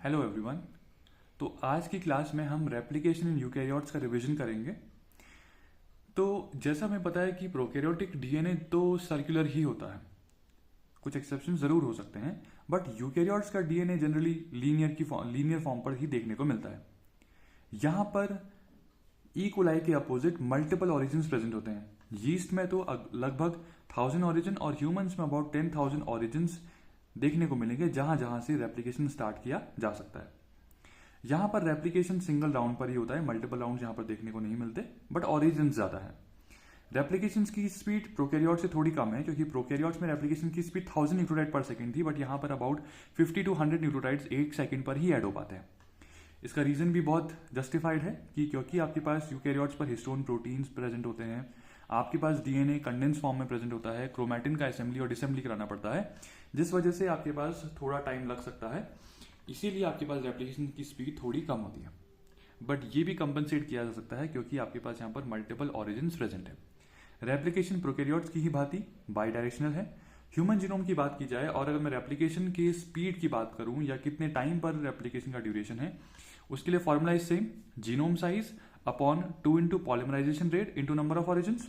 Hello everyone. तो आज की क्लास में हम रेप्लिकेशन इन यूकैरियोट्स का रिवीजन करेंगे। तो जैसा हमें पता है कि प्रोकैरियोटिक डीएनए तो सर्कुलर ही होता है, कुछ एक्सेप्शन जरूर हो सकते हैं, बट यूकैरियोट्स का डीएनए जनरली लीनियर फॉर्म पर ही देखने को मिलता है। यहाँ पर ई कोलाई के अपोजिट मल्टीपल ऑरिजिन्स प्रेजेंट होते हैं। यीस्ट में तो लगभग 1000 ऑरिजिन और ह्यूमंस में अबाउट 10,000 ऑरिजिन्स देखने को मिलेंगे जहां जहां से रेप्लिकेशन स्टार्ट किया जा सकता है। यहां पर रेप्लिकेशन सिंगल राउंड पर ही होता है, मल्टीपल राउंड यहां पर देखने को नहीं मिलते, बट ऑरिजिन ज्यादा है। रेप्लिकेशन की स्पीड प्रोकैरियोट से थोड़ी कम है, क्योंकि प्रोकैरियोट्स में रेप्लिकेशन की स्पीड 1000 न्यूक्लियोटाइड पर सेकंड थी, बट यहां पर अबाउट 50 to 100 न्यूक्लियोटाइड्स एक सेकंड पर ही ऐड हो पाते हैं। इसका रीजन भी बहुत जस्टिफाइड है कि क्योंकि आपके पास यूकैरियोट्स पर हिस्टोन प्रोटीन्स प्रेजेंट होते हैं, आपके पास डीएनए कंडेंस फॉर्म में प्रेजेंट होता है, क्रोमैटिन का असेंबली और डिसेंबली कराना पड़ता है, जिस वजह से आपके पास थोड़ा टाइम लग सकता है। इसीलिए आपके पास रेप्लिकेशन की स्पीड थोड़ी कम होती है, बट ये भी कंपनसेट किया जा सकता है क्योंकि आपके पास यहाँ पर मल्टीपल ऑरिजिन प्रेजेंट है। रेप्लिकेशन प्रोकैरियोट्स की ही भांति बाई डायरेक्शनल है। ह्यूमन जीनोम की बात की जाए और अगर मैं रेप्लिकेशन के स्पीड की बात करूं या कितने टाइम पर रेप्लिकेशन का ड्यूरेशन है, उसके लिए formula is same, genome size upon 2 into polymerization rate into number of origins.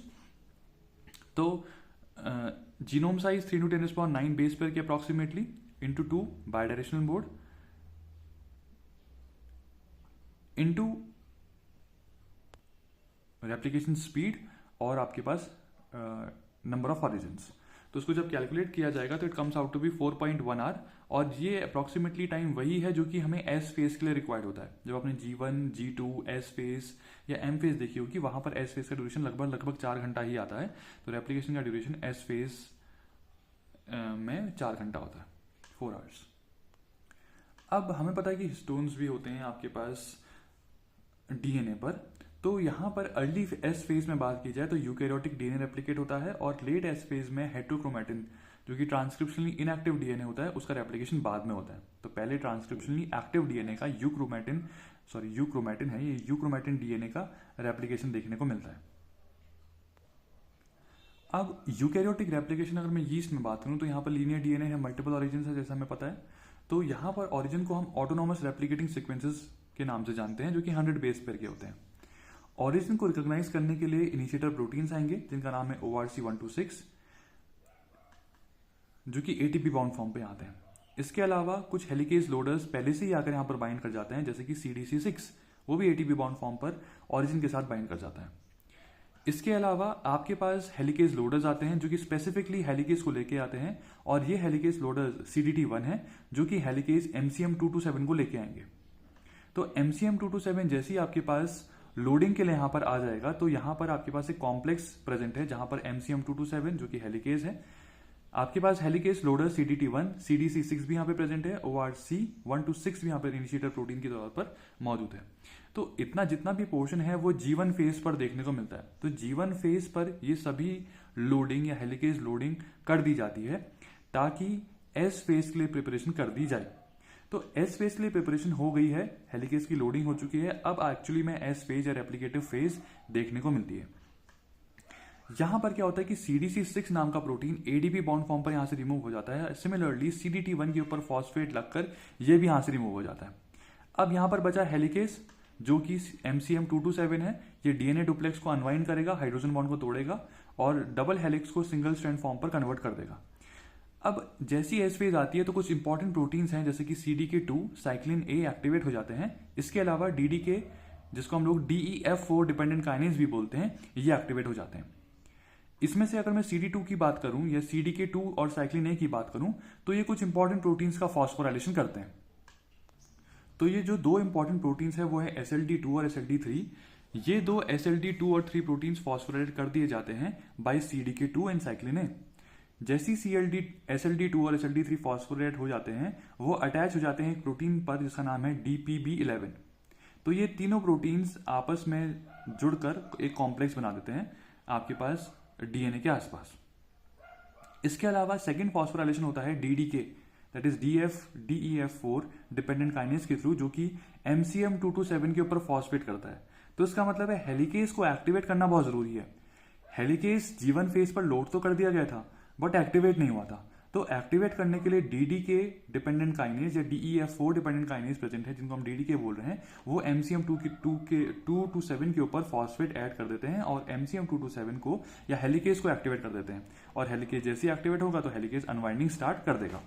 तो जीनोम साइज 3 × 10⁹ बेस पेयर के approximately into 2 bidirectional mode into replication speed और आपके पास नंबर ऑफ ऑरिजिन्स। तो उसको जब कैलकुलेट किया जाएगा तो it comes out to be 4.1 hour, और ये अप्रोक्सीमेटली टाइम वही है जो कि हमें एस फेज के लिए रिक्वायर्ड होता है। जब आपने G1, G2, एस फेज या एम फेज देखी होगी, वहां पर एस फेज का ड्यूरेशन लगभग 4 घंटा ही आता है। तो रेप्लिकेशन का ड्यूरेशन एस फेज में 4 घंटा होता है, 4 आवर्स। अब हमें पता है कि हिस्टोन्स भी होते हैं आपके पास डीएनए पर। तो यहां पर अर्ली एस फेज में बात की जाए तो यूकैरियोटिक डीएनए रेप्लिकेट होता है, और लेट एस फेज में हेटेरोक्रोमैटिन जो कि ट्रांसक्रिप्शनली इनएक्टिव डीएनए होता है, उसका रेप्लिकेशन बाद में होता है। तो पहले ट्रांसक्रिप्शनली एक्टिव डीएनए का यूक्रोमैटिन है, ये यूक्रोमैटिन डीएनए का रेप्लिकेशन देखने को मिलता है। अब यूकैरियोटिक रेप्लिकेशन अगर मैं यीस्ट में बात करूं तो यहाँ पर लीनियर डीएनए है, मल्टीपल ऑरिजिन है, जैसा हमें पता है। तो यहाँ पर ऑरिजिन को हम ऑटोनॉमस रेप्लिकेटिंग सीक्वेंसेस के नाम से जानते हैं, जो कि 100 बेस पेयर के होते हैं। ऑरिजिन को रिकॉग्नाइज करने के लिए इनिशिएटर प्रोटीन्स आएंगे जिनका नाम है ORC126, जो कि एटीपी बाउंड फॉर्म पे आते हैं। इसके अलावा कुछ हेलिकेज लोडर्स पहले से ही आकर यहाँ पर बाइंड कर जाते हैं, जैसे कि CDC6, वो भी एटीपी बाउंड फॉर्म पर ऑरिजिन के साथ बाइंड कर जाता है। इसके अलावा आपके पास हेलिकेज लोडर्स आते हैं जो कि स्पेसिफिकली हेलिकेज को लेके आते हैं, और ये हेलिकेज लोडर्स CDT1 है जो कि हेलिकेज MCM227 को लेके आएंगे। तो MCM227 जैसे ही आपके पास लोडिंग के लिए यहां पर आ जाएगा, तो यहां पर आपके पास एक कॉम्प्लेक्स प्रेजेंट है जहां पर MCM227 जो कि हेलिकेज है, आपके पास हेलिकेज लोडर CDT1, CDC6 भी यहां पे प्रेजेंट है, ORC126 भी यहां पर इनिशिएटर प्रोटीन के तौर पर मौजूद है। तो इतना जितना भी पोर्शन है वो G1 फेज पर देखने को मिलता है। तो G1 फेज पर ये सभी लोडिंग या हेलिकेज लोडिंग कर दी जाती है ताकि एस फेज के लिए प्रिपरेशन कर दी जाए। तो एस फेज के लिए प्रिपरेशन हो गई है, हेलिकेज की लोडिंग हो चुकी है, अब एक्चुअली में एस फेज या रेप्लिकेटिव फेज देखने को मिलती है। यहां पर क्या होता है कि CDC6 नाम का प्रोटीन एडीपी बाउंड फॉर्म पर यहां से रिमूव हो जाता है। सिमिलरली CDT1 के ऊपर फॉस्फेट लगकर यह भी यहां से रिमूव हो जाता है। अब यहां पर बचा हेलिकेज जो कि MCM227 है, ये डीएनए डुप्लेक्स को अनवाइंड करेगा, हाइड्रोजन बॉन्ड को तोड़ेगा और डबल हेलिक्स को सिंगल स्ट्रैंड फॉर्म पर कन्वर्ट कर देगा। अब जैसी एस फेज आती है तो कुछ इंपॉर्टेंट प्रोटीन्स हैं जैसे कि CDK2, साइक्लिन A एक्टिवेट हो जाते हैं। इसके अलावा DDK, जिसको हम लोग DEF4 डिपेंडेंट काइनेज भी बोलते हैं, ये एक्टिवेट हो जाते हैं। इसमें से अगर मैं CD2 की बात करूं या CDK2 और साइक्लिन A की बात करूं तो ये कुछ इंपॉर्टेंट प्रोटीन्स का फॉस्फोराइलेशन करते हैं। तो ये जो दो इंपॉर्टेंट प्रोटीन्स है वो है SLD2 और SLD3। ये दो SLD2 और 3 प्रोटीन्स फॉस्फोराइलेट कर दिए जाते हैं bye CDK2 and cyclin A। जैसी SLD2 और SLD3 फॉस्फोरेट हो जाते हैं, वो अटैच हो जाते हैं एक प्रोटीन पर जिसका नाम है DPB11। तो ये तीनों प्रोटीन्स आपस में जुड़कर एक कॉम्प्लेक्स बना देते हैं आपके पास डीएनए के आसपास। इसके अलावा सेकंड फॉस्फोराइलेशन होता है DDK, that is DEF4 dependent kinase के थ्रू, जो कि MCM227 के ऊपर फॉस्फेट करता है। तो इसका मतलब है हेलिकेज को एक्टिवेट करना बहुत जरूरी है। हेलिकेज G1 फेज पर लोड तो कर दिया गया था बट एक्टिवेट नहीं हुआ था, तो एक्टिवेट करने के लिए DDK डिपेंडेंट काइनेज या DEF4 डिपेंडेंट काइनेज प्रेजेंट है, जिनको हम DDK बोल रहे हैं, वो MCM2 के 2 to 7 के ऊपर फॉस्फेट ऐड कर देते हैं और MCM2 to 7 को या हेलिकेज को एक्टिवेट कर देते हैं। और हेलिकेज जैसे ही एक्टिवेट होगा तो हेलिकेज अनवाइंडिंग स्टार्ट कर देगा।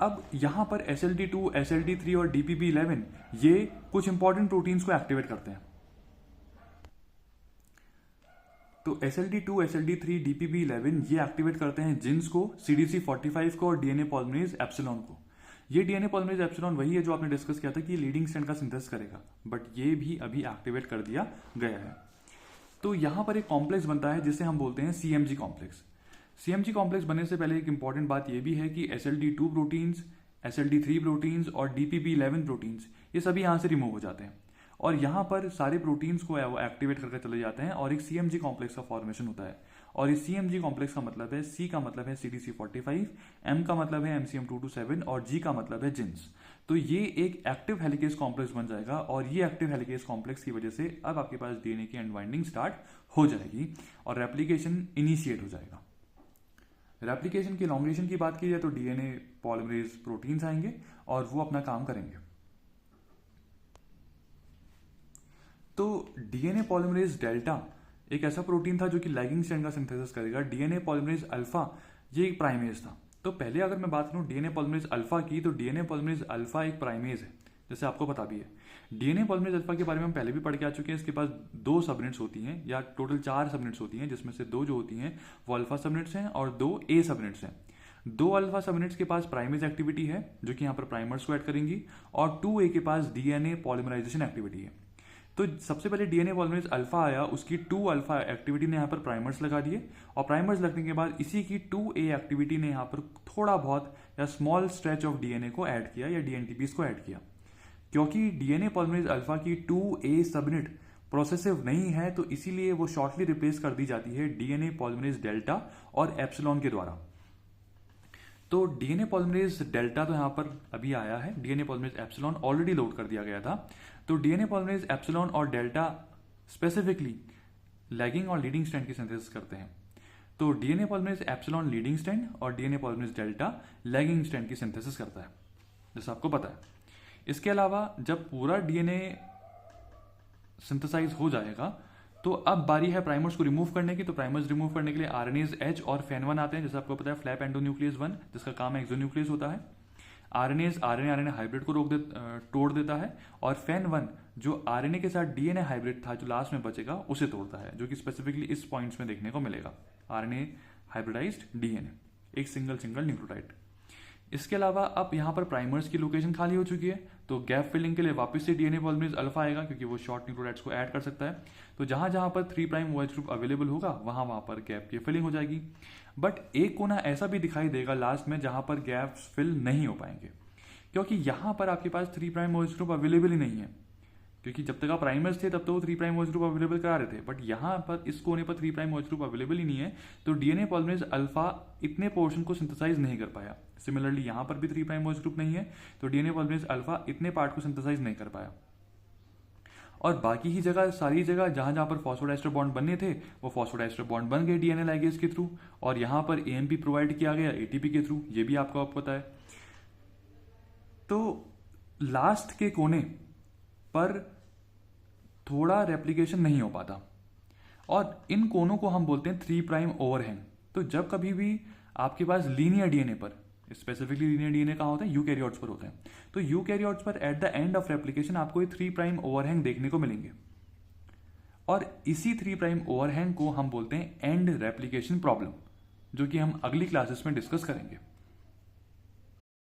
अब यहां पर SLD2, SLD3 और DPP11 ये कुछ इंपॉर्टेंट प्रोटीन्स को एक्टिवेट करते हैं। तो SLD2, SLD3, DPP11 ये एक्टिवेट करते हैं जिन्स को, CDC45 को और DNA पॉलिमरेज एप्सिलॉन को। ये DNA पॉलिमरेज एप्सिलॉन वही है जो आपने डिस्कस किया था कि लीडिंग स्ट्रैंड का सिंथेसिस करेगा, बट ये भी अभी एक्टिवेट कर दिया गया है। तो यहां पर एक कॉम्प्लेक्स बनता है जिसे हम बोलते हैं CMG कॉम्प्लेक्स। CMG कॉम्प्लेक्स बनने से पहले एक इंपॉर्टेंट बात यह भी है कि SLD2 प्रोटीन्स, SLD3 प्रोटीन्स और DPP11 प्रोटीन्स ये सभी यहां से रिमूव हो जाते हैं और यहां पर सारे प्रोटीन्स को एक्टिवेट करके चले जाते हैं और एक CMG कॉम्प्लेक्स का फॉर्मेशन होता है। और इस CMG कॉम्प्लेक्स का मतलब है, C का मतलब है CDC45, M का मतलब है MCM2 to 7 और G का मतलब है जिन्स। तो ये एक एक्टिव हेलिकेज कॉम्प्लेक्स बन जाएगा और ये एक्टिव हेलिकेज कॉम्प्लेक्स की वजह से अब आपके पास DNA की अनवाइंडिंग स्टार्ट हो जाएगी और रेप्लिकेशन इनिशिएट हो जाएगा। रेप्लिकेशन की लॉन्गेशन की बात की जाए तो DNA पॉलिमरेज प्रोटीन्स आएंगे और वो अपना काम करेंगे। तो DNA पॉलिमरेज डेल्टा एक ऐसा प्रोटीन था जो कि लैगिंग स्ट्रैंड का सिंथेसिस करेगा। DNA पॉलिमरेज अल्फा ये एक प्राइमेज था। तो पहले अगर मैं बात करूं DNA पॉलिमरेज अल्फा की, तो DNA पॉलिमरेज अल्फा एक प्राइमेज है, जैसे आपको पता भी है। DNA पॉलिमरेज अल्फा के बारे में हम पहले भी पढ़ के आ चुके हैं। इसके पास 2 सबनेट्स होती हैं या टोटल 4 सबनेट्स होती हैं, जिसमें से 2 जो होती हैं वो अल्फा सबनेट्स हैं और 2 ए सबनेट्स हैं। 2 अल्फा सबनेट्स के पास प्राइमेज एक्टिविटी है जो कि यहाँ पर प्राइमर्स को ऐड करेंगी और 2A के पास DNA पॉलिमराइजेशन एक्टिविटी है। तो सबसे पहले DNA पॉलिमरेज अल्फा आया, उसकी 2 अल्फा एक्टिविटी ने यहाँ पर प्राइमर्स लगा दिए और प्राइमर्स लगने के बाद इसी की 2A एक्टिविटी ने यहाँ पर थोड़ा बहुत या स्मॉल स्ट्रेच ऑफ DNA को ऐड किया या DNTPs को ऐड किया। क्योंकि DNA पॉलिमरेज अल्फा की 2A सबनेट प्रोसेसिव नहीं है तो इसीलिए वो शॉर्टली रिप्लेस कर दी जाती है DNA पॉलिमरेज डेल्टा और एप्सिलॉन के द्वारा। तो DNA पॉलिमरेज डेल्टा तो यहां पर अभी आया है, DNA polymerase epsilon already load कर दिया गया था। तो DNA पॉलिमरेज एप्सिलॉन और डेल्टा स्पेसिफिकली लैगिंग और लीडिंग स्ट्रैंड की सिंथेसिस करते हैं। तो DNA polymerase epsilon leading strand और DNA polymerase delta lagging strand की सिंथेसिस करता है, जैसा आपको पता है। इसके अलावा जब पूरा DNA सिंथेसाइज हो जाएगा तो अब बारी है प्राइमर्स को रिमूव करने की। तो प्राइमर्स रिमूव करने के लिए RNase H और FEN1 आते हैं, जैसे आपको पता है फ्लैप एंडोन्यूक्लियस 1 जिसका काम एक्सोन्यूक्लियस होता है। RNase RNA हाइब्रिड को तोड़ देता है और FEN1 जो RNA के साथ DNA हाइब्रिड था जो लास्ट में बचेगा उसे तोड़ता है, जो कि स्पेसिफिकली इस पॉइंट्स में देखने को मिलेगा। RNA हाइब्रिडाइज्ड DNA एक सिंगल न्यूक्लियोटाइड। इसके अलावा अब यहाँ पर प्राइमर्स की लोकेशन खाली हो चुकी है तो गैप फिलिंग के लिए वापस से DNA पॉलिमरेज अल्फा आएगा क्योंकि वो शॉर्ट न्यूक्लियोटाइड्स को ऐड कर सकता है। तो जहां जहां पर 3' OH ग्रुप अवेलेबल होगा वहां पर गैप की फिलिंग हो जाएगी। बट एक कोना ऐसा भी दिखाई देगा लास्ट में जहां पर गैप्स फिल नहीं हो पाएंगे क्योंकि यहां पर आपके पास 3' OH ग्रुप अवेलेबल ही नहीं है, क्योंकि जब तक आप प्राइमर्स थे तब तो वो 3' OH ग्रुप अवेलेबल करा रहे थे, बट यहां पर इस कोने पर 3' OH ग्रुप अवेलेबल ही नहीं है तो DNA पॉलिमरेज अल्फा इतने पोर्शन को सिंथेसाइज नहीं कर पाया। सिमिलरली यहां पर भी 3' OH ग्रुप नहीं है तो DNA पॉलिमरेज अल्फा इतने पार्ट को सिंथेसाइज नहीं कर पाया। और बाकी ही जगह सारी जगह जहां जहां पर फॉस्फोडाइस्टर बॉन्ड बनने थे वो फॉस्फोडाइस्टर बॉन्ड बन गए DNA लाइगेज के थ्रू और यहां पर AMP प्रोवाइड किया गया ATP के थ्रू, ये भी आपको पता है। तो लास्ट के कोने पर थोड़ा रेप्लिकेशन नहीं हो पाता और इन कोनों को हम बोलते हैं 3' ओवरहैंग। तो जब कभी भी आपके पास लीनियर DNA पर, स्पेसिफिकली लीनियर DNA कहां होता है, यूकैरियोट्स पर होता है, तो यूकैरियोट्स पर at the end of replication आपको ये 3' ओवरहैंग देखने को मिलेंगे और इसी 3' ओवरहैंग को हम बोलते हैं एंड रेप्लिकेशन प्रॉब्लम, जो कि हम अगली क्लासेस में डिस्कस करेंगे।